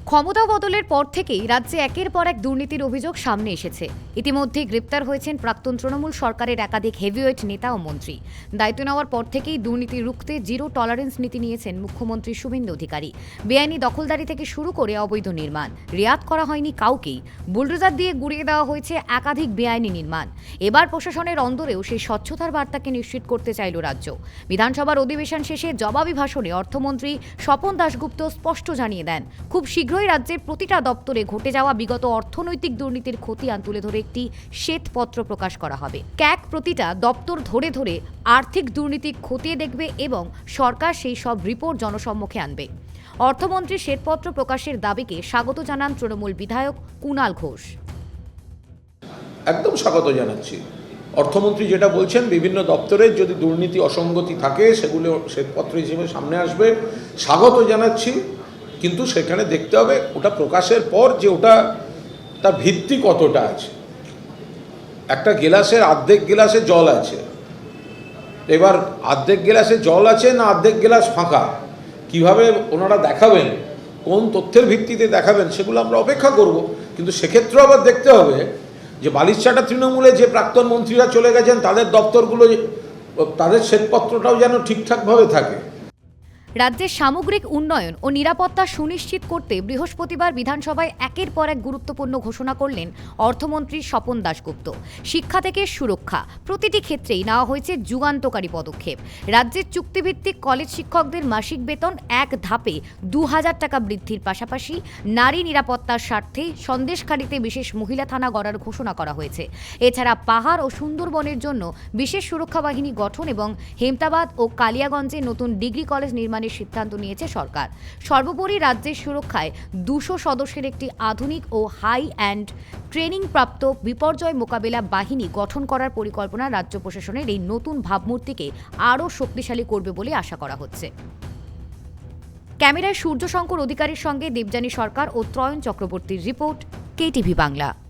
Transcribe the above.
ক্ষমতা বদলের পর থেকেই রাজ্যে একের পর এক দুর্নীতির অভিযোগ সামনে এসেছে। ইতিমধ্যে গ্রেপ্তার হয়েছেন প্রাক্তন তৃণমূল সরকারের একাধিক হেভিওয়েট নেতা ও মন্ত্রী। দায়িত্ব নেওয়ার পর থেকেই দুর্নীতি রুখতে জিরো টলারেন্স নীতি নিয়েছেন মুখ্যমন্ত্রী শুভেন্দু অধিকারী। বেআইনি দখলদারি থেকে শুরু করে অবৈধ নির্মাণ রিয়াত করা হয়নি কাউকেই। বুলডোজার দিয়ে গুড়িয়ে দেওয়া হয়েছে একাধিক বেআইনি নির্মাণ। এবার প্রশাসনের অন্দরেও সেই স্বচ্ছতার বার্তাকে নিশ্চিত করতে চাইল রাজ্য। বিধানসভার অধিবেশন শেষে জবাবি ভাষণে অর্থমন্ত্রী স্বপন দাশগুপ্ত স্পষ্ট জানিয়ে দেন, খুব শীঘ্রই রাজ্যের প্রতিটা দপ্তরে ঘটে যাওয়া বিগত অর্থনৈতিক দুর্নীতির খতিয়ান তুলে ধরে একটি শ্বেতপত্র প্রকাশ করা হবে। ক্যাক প্রতিটা দপ্তর ধরে ধরে আর্থিক দুর্নীতি খতিয়ে দেখবে এবং সরকার সেই সব রিপোর্ট জনসম্মুখে আনবে। অর্থমন্ত্রীর শ্বেতপত্র প্রকাশের দাবিকে স্বাগত জানান তৃণমূল বিধায়ক কুণাল ঘোষ। একদম স্বাগত জানাচ্ছি। অর্থমন্ত্রী যেটা বলছেন, বিভিন্ন দপ্তরের যদি দুর্নীতি অসঙ্গতি থাকে সেগুলো শ্বেতপত্র হিসেবে সামনে আসবে, স্বাগত জানাচ্ছি। কিন্তু সেখানে দেখতে হবে ওটা প্রকাশের পর যে ওটা তার ভিত্তি কতটা আছে। একটা গেলাসের অর্ধেক গেলাসে জল আছে, এবার অর্ধেক গেলাসে জল আছে না অর্ধেক গেলাস ফাঁকা, কিভাবে ওনারা দেখাবেন, কোন তথ্যের ভিত্তিতে দেখাবেন, সেগুলো আমরা অপেক্ষা করব। কিন্তু সেক্ষেত্রেও আবার দেখতে হবে যে বালিশচাটা তৃণমূলে যে প্রাক্তন মন্ত্রীরা চলে গেছেন তাদের দপ্তরগুলো, তাদের শ্বেতপত্রটাও যেন ঠিকঠাকভাবে থাকে। রাজ্যের সামগ্রিক উন্নয়ন ও নিরাপত্তা সুনিশ্চিত করতে বৃহস্পতিবার বিধানসভায় একের পর এক গুরুত্বপূর্ণ ঘোষণা করলেন অর্থমন্ত্রী স্বপন দাশগুপ্ত। শিক্ষা থেকে সুরক্ষা, প্রতিটি ক্ষেত্রেই নেওয়া হয়েছে যুগান্তকারী পদক্ষেপ। রাজ্যের চুক্তিভিত্তিক কলেজ শিক্ষকদের মাসিক বেতন এক ধাপে ২,০০০ টাকা বৃদ্ধির পাশাপাশি নারী নিরাপত্তার স্বার্থে সন্দেশখালীতে বিশেষ মহিলা থানা গড়ার ঘোষণা করা হয়েছে। এছাড়া পাহাড় ও সুন্দরবনের জন্য বিশেষ সুরক্ষা বাহিনী গঠন এবং হেমতাবাদ ও কালিয়াগঞ্জে নতুন ডিগ্রি কলেজ নির্মাণের সিদ্ধান্ত নিয়েছে সরকার। সর্বোপরি রাজ্যের সুরক্ষায় ২০০ সদস্যের একটি আধুনিক ও হাই অ্যান্ড ট্রেনিং প্রাপ্ত বিপর্যয় মোকাবেলা বাহিনী গঠন করার পরিকল্পনা রাজ্য প্রশাসনের এই নতুন ভাবমূর্তিকে আরও শক্তিশালী করবে বলে আশা করা হচ্ছে। ক্যামেরায় সূর্যশঙ্কর অধিকারীর সঙ্গে দেবযানী সরকার ও ত্রয়ন চক্রবর্তীর রিপোর্ট, কেটিভি বাংলা।